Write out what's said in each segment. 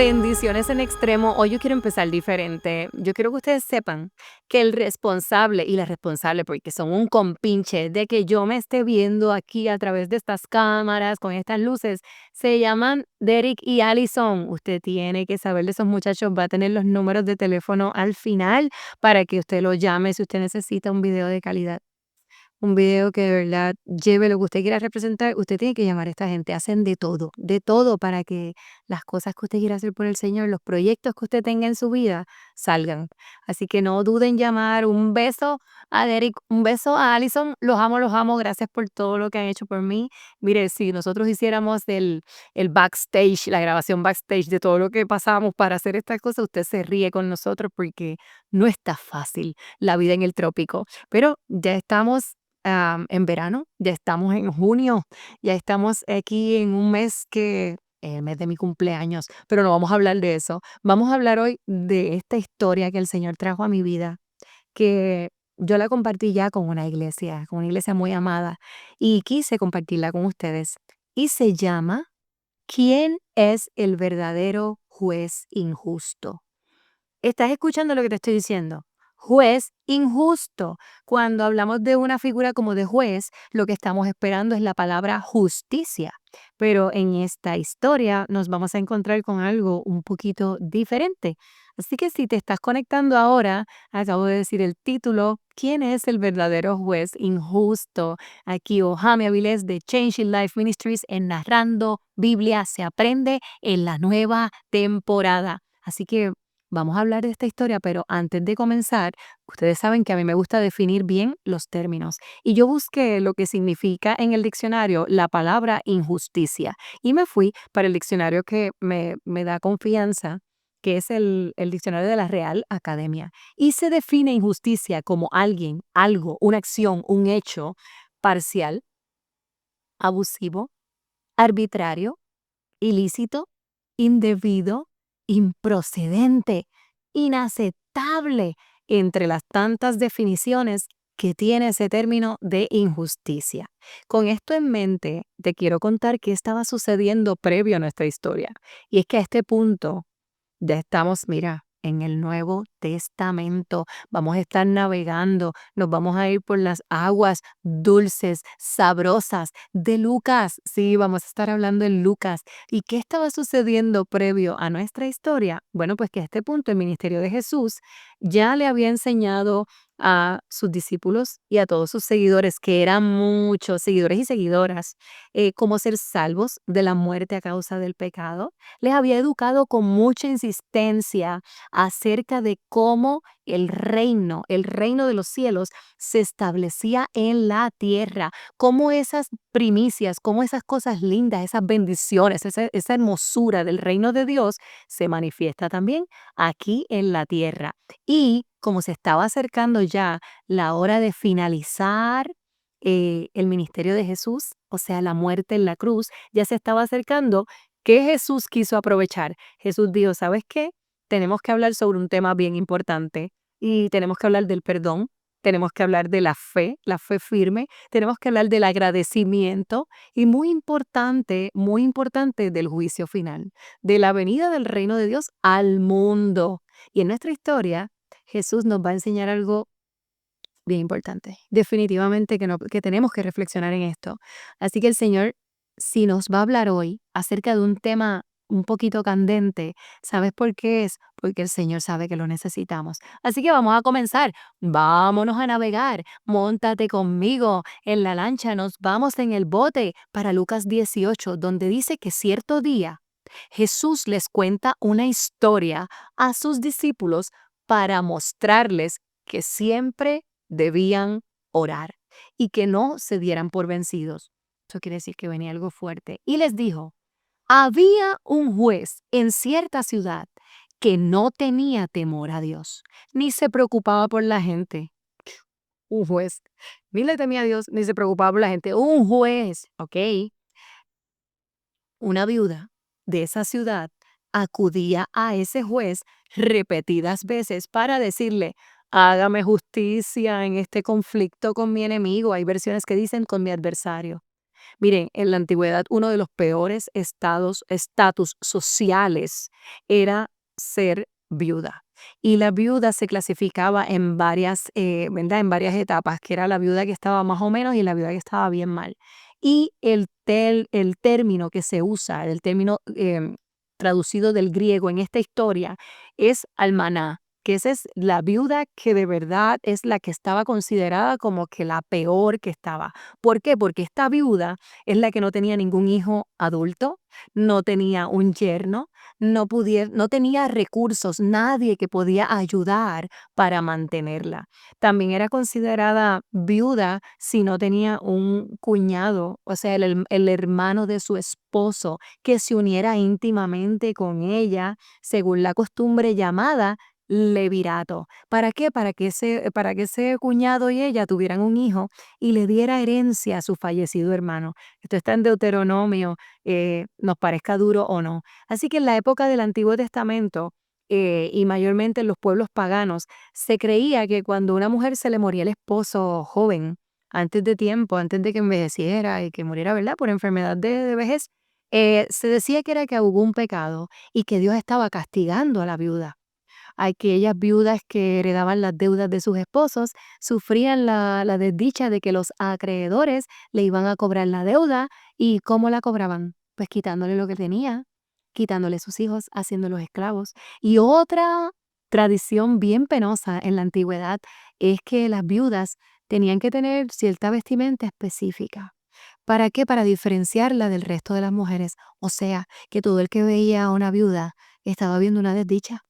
Bendiciones en extremo. Hoy yo quiero empezar diferente. Yo quiero que ustedes sepan que el responsable y la responsable, porque son un compinche de que yo me esté viendo aquí a través de estas cámaras, con estas luces, se llaman Derek y Allison. Usted tiene que saber de esos muchachos, va a tener los números de teléfono al final para que usted los llame si usted necesita un video de calidad. Un video que de verdad lleve lo que usted quiera representar, usted tiene que llamar a esta gente. Hacen de todo para que las cosas que usted quiera hacer por el Señor, los proyectos que usted tenga en su vida, salgan. Así que no duden en llamar. Un beso a Derek, un beso a Allison. Los amo, los amo. Gracias por todo lo que han hecho por mí. Mire, si nosotros hiciéramos el backstage, la grabación backstage de todo lo que pasamos para hacer estas cosas, usted se ríe con nosotros porque no está fácil la vida en el trópico. Pero ya estamos en verano, ya estamos en junio, ya estamos aquí en un mes que el mes de mi cumpleaños, pero no vamos a hablar de eso. Vamos a hablar hoy de esta historia que el Señor trajo a mi vida, que yo la compartí ya con una iglesia muy amada, y quise compartirla con ustedes. Y se llama ¿Quién es el verdadero juez injusto? ¿Estás escuchando lo que te estoy diciendo? Juez injusto. Cuando hablamos de una figura como de juez, lo que estamos esperando es la palabra justicia. Pero en esta historia nos vamos a encontrar con algo un poquito diferente. Así que si te estás conectando ahora, acabo de decir el título, ¿quién es el verdadero juez injusto? Aquí Ohame Avilés de Changing Life Ministries en Narrando Biblia se aprende en la nueva temporada. Así que vamos a hablar de esta historia, pero antes de comenzar, ustedes saben que a mí me gusta definir bien los términos. Y yo busqué lo que significa en el diccionario la palabra injusticia. Y me fui para el diccionario que me da confianza, que es el diccionario de la Real Academia. Y se define injusticia como alguien, algo, una acción, un hecho parcial, abusivo, arbitrario, ilícito, indebido, improcedente, inaceptable, entre las tantas definiciones que tiene ese término de injusticia. Con esto en mente, te quiero contar qué estaba sucediendo previo a nuestra historia. Y es que a este punto ya estamos, mira, en el Nuevo Testamento. Vamos a estar navegando, nos vamos a ir por las aguas dulces, sabrosas de Lucas. Sí, vamos a estar hablando en Lucas. ¿Y qué estaba sucediendo previo a nuestra historia? Bueno, pues que a este punto el ministerio de Jesús ya le había enseñado a sus discípulos y a todos sus seguidores, que eran muchos seguidores y seguidoras, cómo ser salvos de la muerte a causa del pecado. Les había educado con mucha insistencia acerca de cómo el reino de los cielos, se establecía en la tierra, cómo esas primicias, cómo esas cosas lindas, esas bendiciones, esa hermosura del reino de Dios se manifiesta también aquí en la tierra. Y como se estaba acercando ya la hora de finalizar el ministerio de Jesús, o sea, la muerte en la cruz, ya se estaba acercando. ¿Qué Jesús quiso aprovechar? Jesús dijo, ¿sabes qué? Tenemos que hablar sobre un tema bien importante y tenemos que hablar del perdón, tenemos que hablar de la fe firme, tenemos que hablar del agradecimiento y muy importante del juicio final, de la venida del reino de Dios al mundo. Y en nuestra historia, Jesús nos va a enseñar algo bien importante. Definitivamente que, no, que tenemos que reflexionar en esto. Así que el Señor, si nos va a hablar hoy acerca de un tema un poquito candente, ¿sabes por qué es? Porque el Señor sabe que lo necesitamos. Así que vamos a comenzar. Vámonos a navegar. Móntate conmigo en la lancha. Nos vamos en el bote para Lucas 18, donde dice que cierto día Jesús les cuenta una historia a sus discípulos para mostrarles que siempre debían orar y que no se dieran por vencidos. Eso quiere decir que venía algo fuerte. Y les dijo, había un juez en cierta ciudad que no tenía temor a Dios, ni se preocupaba por la gente. Un juez. Ni le temía a Dios, ni se preocupaba por la gente. Un juez, ¿ok? Una viuda de esa ciudad acudía a ese juez repetidas veces para decirle, hágame justicia en este conflicto con mi enemigo. Hay versiones que dicen con mi adversario. Miren, en la antigüedad uno de los peores estatus sociales era ser viuda. Y la viuda se clasificaba en varias, ¿verdad? En varias etapas, que era la viuda que estaba más o menos y la viuda que estaba bien mal. Y el término que se usa, el término traducido del griego en esta historia es almaná, que esa es la viuda que de verdad es la que estaba considerada como que la peor que estaba. ¿Por qué? Porque esta viuda es la que no tenía ningún hijo adulto, no tenía un yerno, no tenía recursos, nadie que podía ayudar para mantenerla. También era considerada viuda si no tenía un cuñado, o sea, el hermano de su esposo, que se uniera íntimamente con ella, según la costumbre llamada levirato. ¿Para qué? Para que ese cuñado y ella tuvieran un hijo y le diera herencia a su fallecido hermano. Esto está en Deuteronomio, nos parezca duro o no. Así que en la época del Antiguo Testamento, y mayormente en los pueblos paganos, se creía que cuando una mujer se le moría el esposo joven, antes de tiempo, antes de que envejeciera y que muriera, ¿verdad? Por enfermedad de vejez, se decía que era que hubo un pecado y que Dios estaba castigando a la viuda. Aquellas viudas que heredaban las deudas de sus esposos sufrían la desdicha de que los acreedores le iban a cobrar la deuda. ¿Y cómo la cobraban? Pues quitándole lo que tenía, quitándole sus hijos, haciéndolos esclavos. Y otra tradición bien penosa en la antigüedad es que las viudas tenían que tener cierta vestimenta específica. ¿Para qué? Para diferenciarla del resto de las mujeres. O sea, que todo el que veía a una viuda estaba viendo una desdicha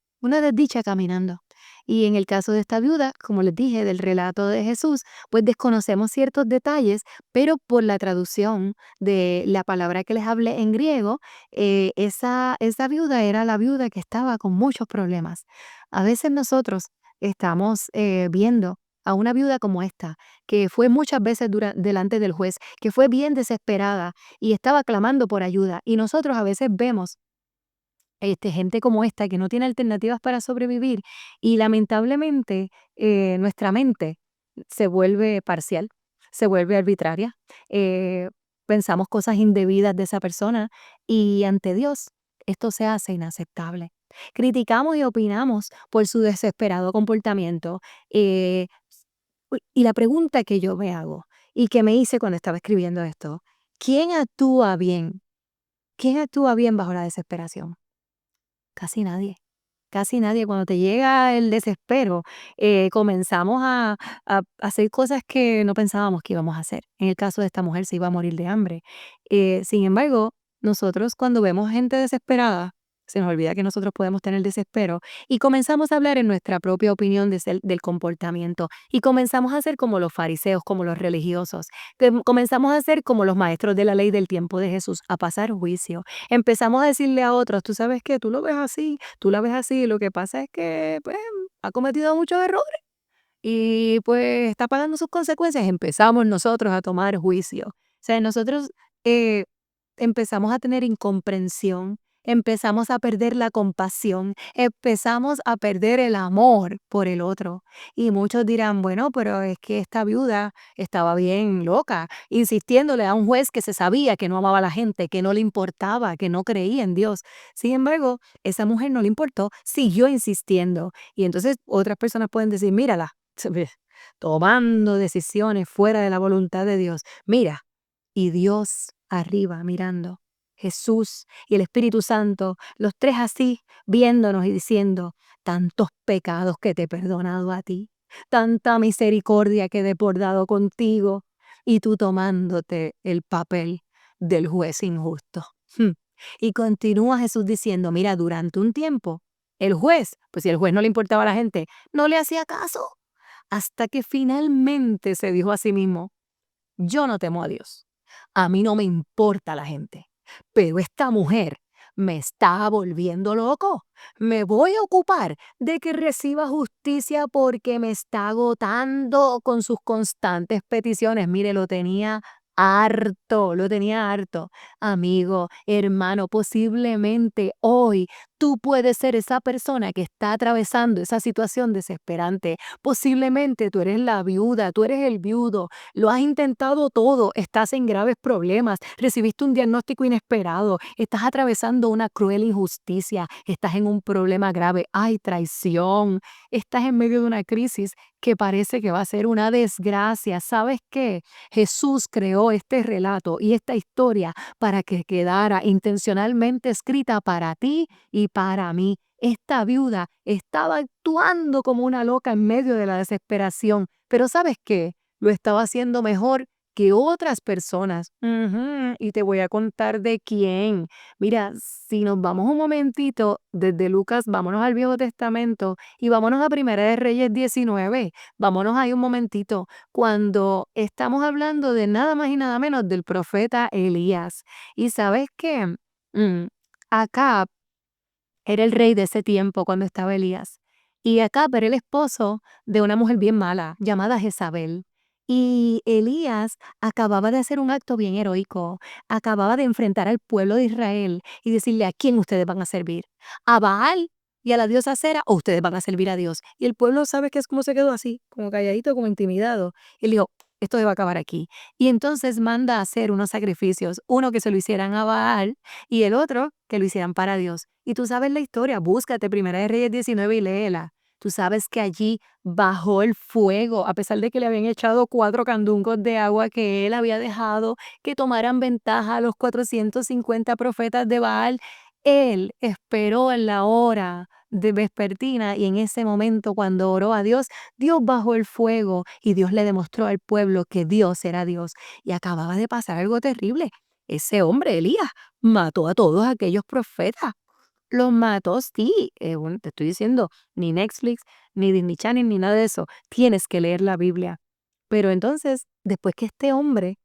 caminando. Y en el caso de esta viuda, como les dije, del relato de Jesús, pues desconocemos ciertos detalles, pero por la traducción de la palabra que les hablé en griego, esa viuda era la viuda que estaba con muchos problemas. A veces nosotros estamos viendo a una viuda como esta, que fue muchas veces delante del juez, que fue bien desesperada y estaba clamando por ayuda. Y nosotros a veces vemos gente como esta que no tiene alternativas para sobrevivir y lamentablemente nuestra mente se vuelve parcial, se vuelve arbitraria, eh, pensamos cosas indebidas de esa persona y ante Dios esto se hace inaceptable. Criticamos y opinamos por su desesperado comportamiento. eh, y la pregunta que yo me hago y que me hice cuando estaba escribiendo esto, ¿quién actúa bien? ¿Quién actúa bien bajo la desesperación? Casi nadie. Casi nadie. Cuando te llega el desespero, comenzamos a hacer cosas que no pensábamos que íbamos a hacer. En el caso de esta mujer, se iba a morir de hambre. Sin embargo, nosotros cuando vemos gente desesperada, se nos olvida que nosotros podemos tener desespero y comenzamos a hablar en nuestra propia opinión del comportamiento y comenzamos a ser como los fariseos, como los religiosos, que comenzamos a ser como los maestros de la ley del tiempo de Jesús, a pasar juicio. Empezamos a decirle a otros, tú sabes qué, tú lo ves así, tú la ves así, lo que pasa es que pues, ha cometido muchos errores y pues está pagando sus consecuencias. Empezamos nosotros a tomar juicio. O sea, nosotros eh, empezamos a tener incomprensión, empezamos a perder la compasión, empezamos a perder el amor por el otro. Y muchos dirán, bueno, pero es que esta viuda estaba bien loca, insistiéndole a un juez que se sabía que no amaba a la gente, que no le importaba, que no creía en Dios. Sin embargo, esa mujer no le importó, siguió insistiendo. Y entonces otras personas pueden decir, mírala, tomando decisiones fuera de la voluntad de Dios. Mira, y Dios arriba mirando, Jesús y el Espíritu Santo, los tres así, viéndonos y diciendo, tantos pecados que te he perdonado a ti, tanta misericordia que he desbordado contigo, y tú tomándote el papel del juez injusto. Y continúa Jesús diciendo, mira, durante un tiempo, el juez, pues si el juez no le importaba a la gente, no le hacía caso, hasta que finalmente se dijo a sí mismo, yo no temo a Dios. A mí no me importa la gente, pero esta mujer me está volviendo loco. Me voy a ocupar de que reciba justicia porque me está agotando con sus constantes peticiones. Mire, lo tenía harto, lo tenía harto. Amigo, hermano, posiblemente hoy Tú puedes ser esa persona que está atravesando esa situación desesperante. Posiblemente tú eres la viuda, tú eres el viudo, lo has intentado todo, estás en graves problemas, recibiste un diagnóstico inesperado, estás atravesando una cruel injusticia, estás en un problema grave, hay traición, estás en medio de una crisis que parece que va a ser una desgracia. ¿Sabes qué? Jesús creó este relato y esta historia para que quedara intencionalmente escrita para ti y para mí. Esta viuda estaba actuando como una loca en medio de la desesperación, pero ¿sabes qué? Lo estaba haciendo mejor que otras personas. Ujú, y te voy a contar de quién. Mira, si nos vamos un momentito desde Lucas, vámonos al Viejo Testamento y vámonos a Primera de Reyes 19. Vámonos ahí un momentito, cuando estamos hablando de nada más y nada menos del profeta Elías. ¿Y sabes qué? Mm, Acab era el rey de ese tiempo cuando estaba Elías. Y Acab era el esposo de una mujer bien mala llamada Jezabel. Y Elías acababa de hacer un acto bien heroico. Acababa de enfrentar al pueblo de Israel y decirle a quién ustedes van a servir. ¿A Baal y a la diosa Acera o ustedes van a servir a Dios? Y el pueblo, ¿sabe qué es cómo se quedó así? Como calladito, como intimidado. Y él dijo, esto se va a acabar aquí. Y entonces manda a hacer unos sacrificios. Uno que se lo hicieran a Baal y el otro que lo hicieran para Dios. Y tú sabes la historia, búscate Primera de Reyes 19 y léela. Tú sabes que allí bajó el fuego, a pesar de que le habían echado 4 candungos de agua que él había dejado que tomaran ventaja a los 450 profetas de Baal. Él esperó en la hora de vespertina y en ese momento cuando oró a Dios, Dios bajó el fuego y Dios le demostró al pueblo que Dios era Dios. Y acababa de pasar algo terrible. Ese hombre, Elías, mató a todos aquellos profetas. Los mató, sí, te estoy diciendo, ni Netflix, ni Disney Channel, ni nada de eso. Tienes que leer la Biblia. Pero entonces, después que este hombre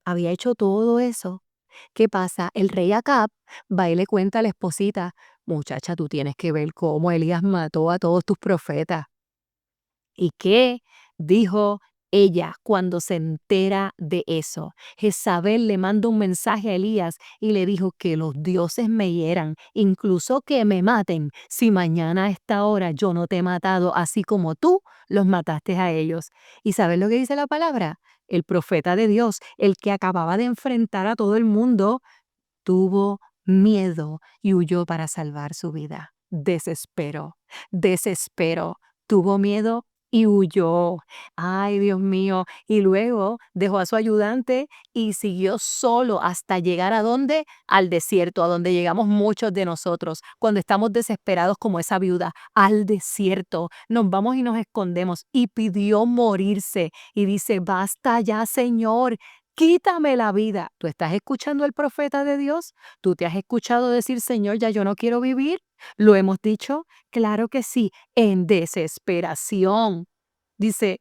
había hecho todo eso, ¿qué pasa? El rey Acab va y le cuenta a la esposita, muchacha, tú tienes que ver cómo Elías mató a todos tus profetas. ¿Y qué dijo ella cuando se entera de eso? Jezabel le manda un mensaje a Elías y le dijo que los dioses me hieran, incluso que me maten, si mañana a esta hora yo no te he matado así como tú los mataste a ellos. ¿Y sabes lo que dice la palabra? El profeta de Dios, el que acababa de enfrentar a todo el mundo, tuvo miedo y huyó para salvar su vida. Desespero, desespero. Tuvo miedo y huyó. Ay, Dios mío. Y luego dejó a su ayudante y siguió solo hasta llegar a dónde? Al desierto, a donde llegamos muchos de nosotros cuando estamos desesperados como esa viuda, al desierto. Nos vamos y nos escondemos y pidió morirse y dice, basta ya, Señor. Quítame la vida. ¿Tú estás escuchando al profeta de Dios? ¿Tú te has escuchado decir, Señor, ya yo no quiero vivir? ¿Lo hemos dicho? Claro que sí, en desesperación. Dice,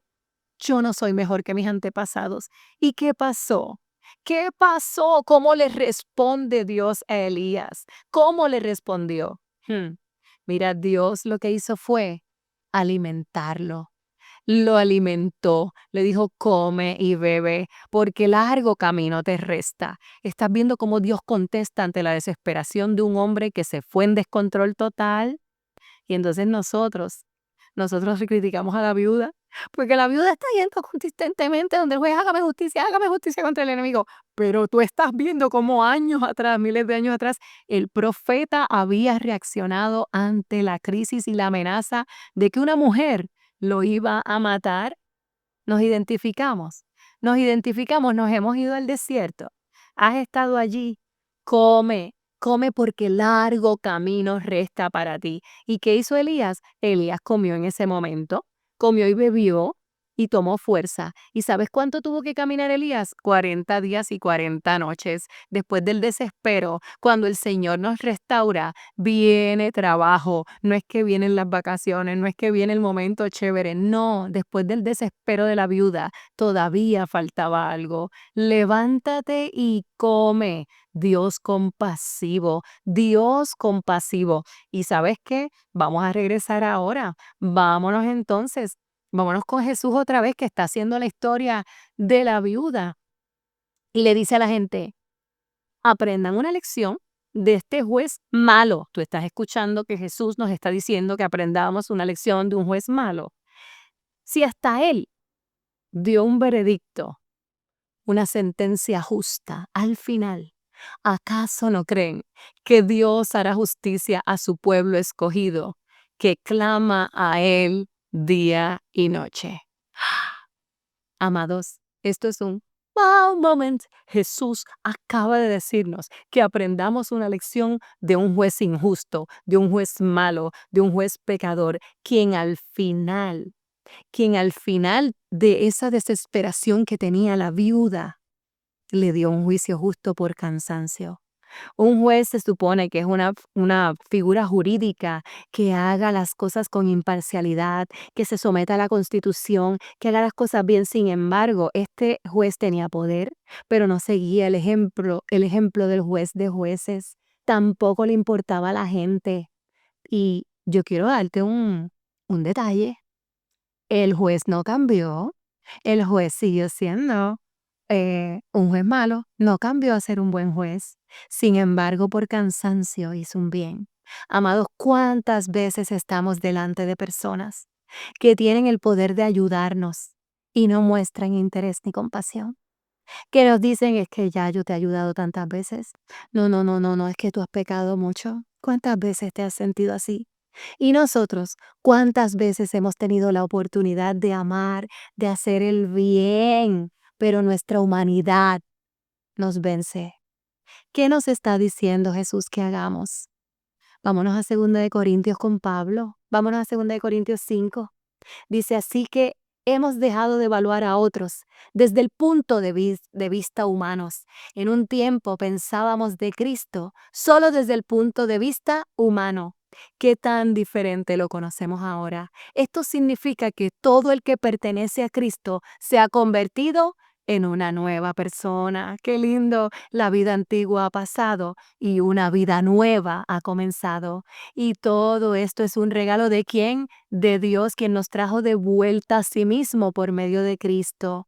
yo no soy mejor que mis antepasados. ¿Y qué pasó? ¿Qué pasó? ¿Cómo le responde Dios a Elías? ¿Cómo le respondió? Mira, Dios lo que hizo fue alimentarlo. Lo alimentó, le dijo, come y bebe, porque largo camino te resta. ¿Estás viendo cómo Dios contesta ante la desesperación de un hombre que se fue en descontrol total? Y entonces nosotros criticamos a la viuda, porque la viuda está yendo consistentemente donde el juez, hágame justicia contra el enemigo. Pero tú estás viendo cómo años atrás, miles de años atrás, el profeta había reaccionado ante la crisis y la amenaza de que una mujer lo iba a matar. Nos identificamos, nos hemos ido al desierto. Has estado allí, come, come porque largo camino resta para ti. ¿Y qué hizo Elías? Elías comió en ese momento, comió y bebió y tomó fuerza. ¿Y sabes cuánto tuvo que caminar Elías? 40 días y 40 noches. Después del desespero, cuando el Señor nos restaura, viene trabajo. No es que vienen las vacaciones, no es que viene el momento chévere. No, después del desespero de la viuda, todavía faltaba algo. Levántate y come. Dios compasivo, Dios compasivo. ¿Y sabes qué? Vamos a regresar ahora. Vámonos entonces. Vámonos con Jesús otra vez, que está haciendo la historia de la viuda. Y le dice a la gente, aprendan una lección de este juez malo. Tú estás escuchando que Jesús nos está diciendo que aprendamos una lección de un juez malo. Si hasta él dio un veredicto, una sentencia justa al final, ¿acaso no creen que Dios hará justicia a su pueblo escogido, que clama a Él día y noche? Amados, esto es un wow moment. Jesús acaba de decirnos que aprendamos una lección de un juez injusto, de un juez malo, de un juez pecador, quien al final de esa desesperación que tenía la viuda, le dio un juicio justo por cansancio. Un juez se supone que es una figura jurídica que haga las cosas con imparcialidad, que se someta a la Constitución, que haga las cosas bien. Sin embargo, este juez tenía poder, pero no seguía el ejemplo del juez de jueces. Tampoco le importaba a la gente. Y yo quiero darte un detalle. El juez no cambió, el juez siguió siendo un juez malo, no cambió a ser un buen juez. Sin embargo, por cansancio hizo un bien. Amados, ¿cuántas veces estamos delante de personas que tienen el poder de ayudarnos y no muestran interés ni compasión? Que nos dicen, es que ya yo te he ayudado tantas veces. No, no, no, no, no, es que tú has pecado mucho. ¿Cuántas veces te has sentido así? Y nosotros, ¿cuántas veces hemos tenido la oportunidad de amar, de hacer el bien, pero nuestra humanidad nos vence? ¿Qué nos está diciendo Jesús que hagamos? Vámonos a 2 Corintios con Pablo. Vámonos a 2 Corintios 5. Dice, así que hemos dejado de evaluar a otros desde el punto de vista humanos. En un tiempo pensábamos de Cristo solo desde el punto de vista humano. ¿Qué tan diferente lo conocemos ahora? Esto significa que todo el que pertenece a Cristo se ha convertido en una nueva persona. Qué lindo. La vida antigua ha pasado y una vida nueva ha comenzado. Y todo esto es un regalo ¿de quién? De Dios, quien nos trajo de vuelta a sí mismo por medio de Cristo.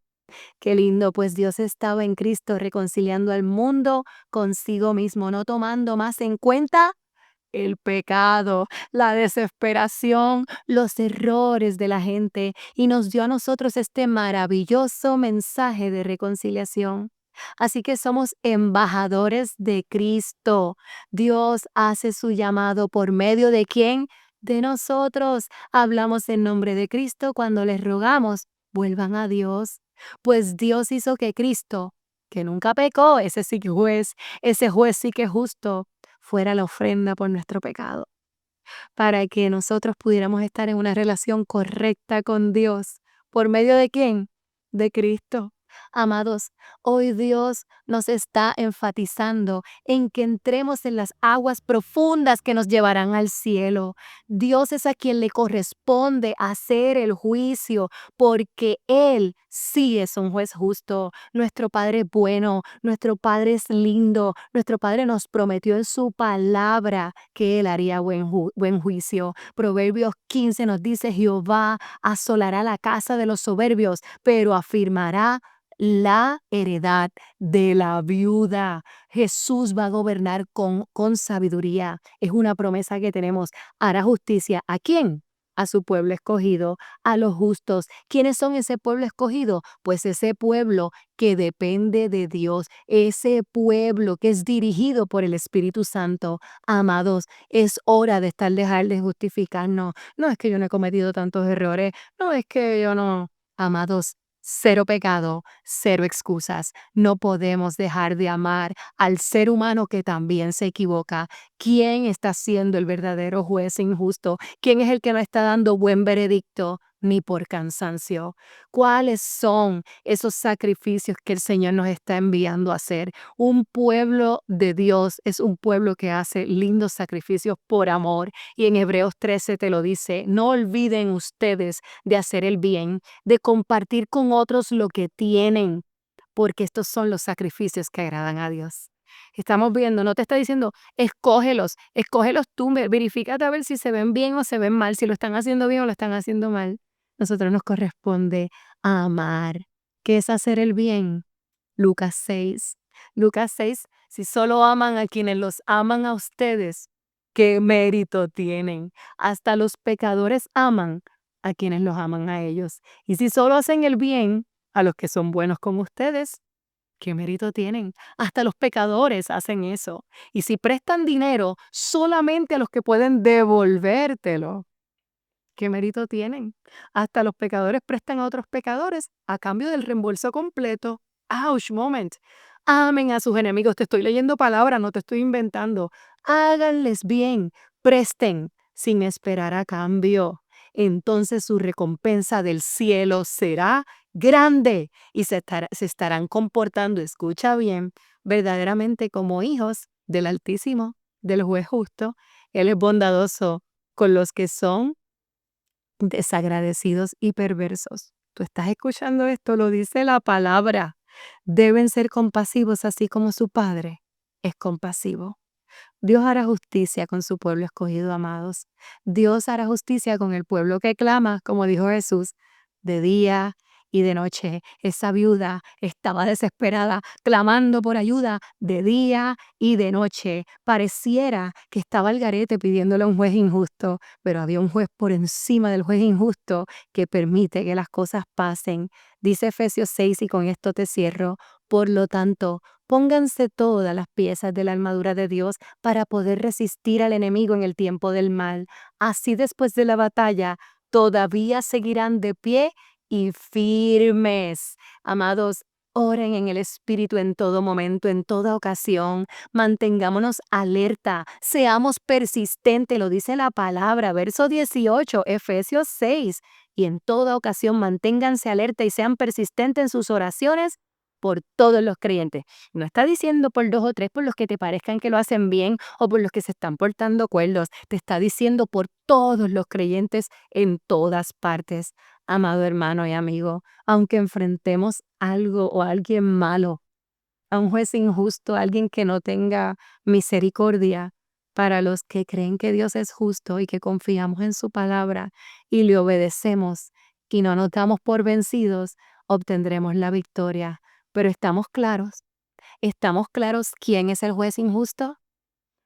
Qué lindo, pues Dios estaba en Cristo reconciliando al mundo consigo mismo, no tomando más en cuenta el pecado, la desesperación, los errores de la gente, y nos dio a nosotros este maravilloso mensaje de reconciliación. Así que somos embajadores de Cristo. Dios hace su llamado por medio de ¿quién? De nosotros. Hablamos en nombre de Cristo cuando les rogamos, vuelvan a Dios. Pues Dios hizo que Cristo, que nunca pecó, ese sí que juez, ese juez sí que es justo, fuera la ofrenda por nuestro pecado, para que nosotros pudiéramos estar en una relación correcta con Dios. ¿Por medio de quién? De Cristo. Amados, hoy Dios nos está enfatizando en que entremos en las aguas profundas que nos llevarán al cielo. Dios es a quien le corresponde hacer el juicio, porque Él sí es un juez justo. Nuestro Padre es bueno, nuestro Padre es lindo, nuestro Padre nos prometió en su palabra que Él haría buen juicio. Proverbios 15 nos dice, Jehová asolará la casa de los soberbios, pero afirmará la heredad de la viuda. Jesús va a gobernar con sabiduría. Es una promesa que tenemos. Hará justicia. ¿A quién? A su pueblo escogido, a los justos. ¿Quiénes son ese pueblo escogido? Pues ese pueblo que depende de Dios, ese pueblo que es dirigido por el Espíritu Santo. Amados, es hora de dejar de justificarnos. No es que yo no he cometido tantos errores, no es que yo no. Amados, cero pecado, cero excusas. No podemos dejar de amar al ser humano que también se equivoca. ¿Quién está siendo el verdadero juez injusto? ¿Quién es el que no está dando buen veredicto? Ni por cansancio. ¿Cuáles son esos sacrificios que el Señor nos está enviando a hacer? Un pueblo de Dios es un pueblo que hace lindos sacrificios por amor. Y en Hebreos 13 te lo dice, no olviden ustedes de hacer el bien, de compartir con otros lo que tienen, porque estos son los sacrificios que agradan a Dios. Estamos viendo, no te está diciendo, escógelos tú, verifícate a ver si se ven bien o se ven mal, si lo están haciendo bien o lo están haciendo mal. Nosotros nos corresponde amar. ¿Qué es hacer el bien? Lucas 6. Lucas 6 Si solo aman a quienes los aman a ustedes, ¿qué mérito tienen? Hasta los pecadores aman a quienes los aman a ellos. Y si solo hacen el bien a los que son buenos con ustedes, ¿qué mérito tienen? Hasta los pecadores hacen eso. Y si prestan dinero solamente a los que pueden devolvértelo, ¿qué mérito tienen? Hasta los pecadores prestan a otros pecadores a cambio del reembolso completo. Ouch, moment. Amen a sus enemigos. Te estoy leyendo palabras, no te estoy inventando. Háganles bien, presten sin esperar a cambio. Entonces su recompensa del cielo será grande y se estarán comportando, escucha bien, verdaderamente como hijos del Altísimo, del juez justo. Él es bondadoso con los que son desagradecidos y perversos. Tú estás escuchando esto, lo dice la palabra. Deben ser compasivos así como su Padre es compasivo. Dios hará justicia con su pueblo escogido, amados. Dios hará justicia con el pueblo que clama, como dijo Jesús, de día y de noche. Esa viuda estaba desesperada, clamando por ayuda de día y de noche. Pareciera que estaba al garete pidiéndole a un juez injusto, pero había un juez por encima del juez injusto que permite que las cosas pasen. Dice Efesios 6, y con esto te cierro. Por lo tanto, pónganse todas las piezas de la armadura de Dios para poder resistir al enemigo en el tiempo del mal. Así después de la batalla, todavía seguirán de pie y firmes. Amados, oren en el Espíritu en todo momento, en toda ocasión. Mantengámonos alerta, seamos persistentes, lo dice la palabra, verso 18, Efesios 6. Y en toda ocasión manténganse alerta y sean persistentes en sus oraciones por todos los creyentes. No está diciendo por 2 o 3, por los que te parezcan que lo hacen bien o por los que se están portando cuerdos. Te está diciendo por todos los creyentes en todas partes. Amado hermano y amigo, aunque enfrentemos algo o alguien malo, a un juez injusto, a alguien que no tenga misericordia, para los que creen que Dios es justo y que confiamos en su palabra y le obedecemos y no nos damos por vencidos, obtendremos la victoria. Pero estamos claros quién es el juez injusto.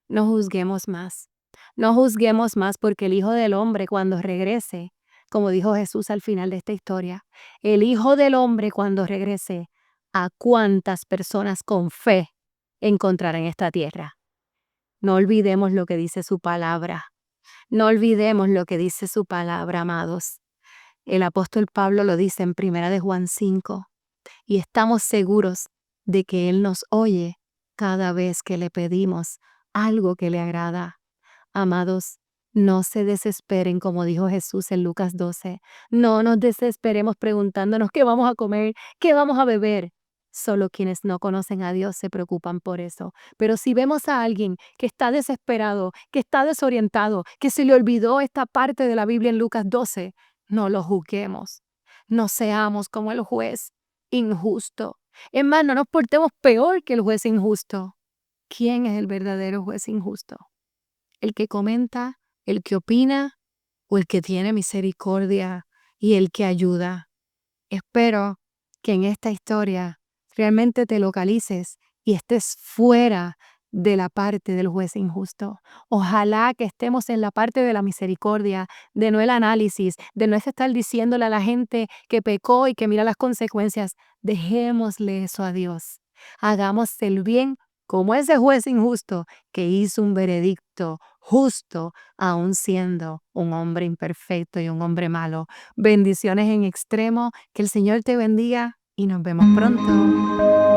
No juzguemos más. No juzguemos más porque el Hijo del Hombre cuando regrese, como dijo Jesús al final de esta historia, el Hijo del Hombre cuando regrese, ¿a cuántas personas con fe encontrará en esta tierra? No olvidemos lo que dice su palabra. No olvidemos lo que dice su palabra, amados. El apóstol Pablo lo dice en 1 de Juan 5 y estamos seguros de que Él nos oye cada vez que le pedimos algo que le agrada. Amados, no se desesperen, como dijo Jesús en Lucas 12. No nos desesperemos preguntándonos qué vamos a comer, qué vamos a beber. Solo quienes no conocen a Dios se preocupan por eso. Pero si vemos a alguien que está desesperado, que está desorientado, que se le olvidó esta parte de la Biblia en Lucas 12, no lo juzguemos. No seamos como el juez injusto. Es más, no nos portemos peor que el juez injusto. ¿Quién es el verdadero juez injusto? ¿El que comenta, el que opina o el que tiene misericordia y el que ayuda? Espero que en esta historia realmente te localices y estés fuera de la parte del juez injusto. Ojalá que estemos en la parte de la misericordia, de no el análisis, de no estar diciéndole a la gente que pecó y que mira las consecuencias. Dejémosle eso a Dios. Hagamos el bien como ese juez injusto que hizo un veredicto justo, aun siendo un hombre imperfecto y un hombre malo. Bendiciones en extremo, que el Señor te bendiga y nos vemos pronto.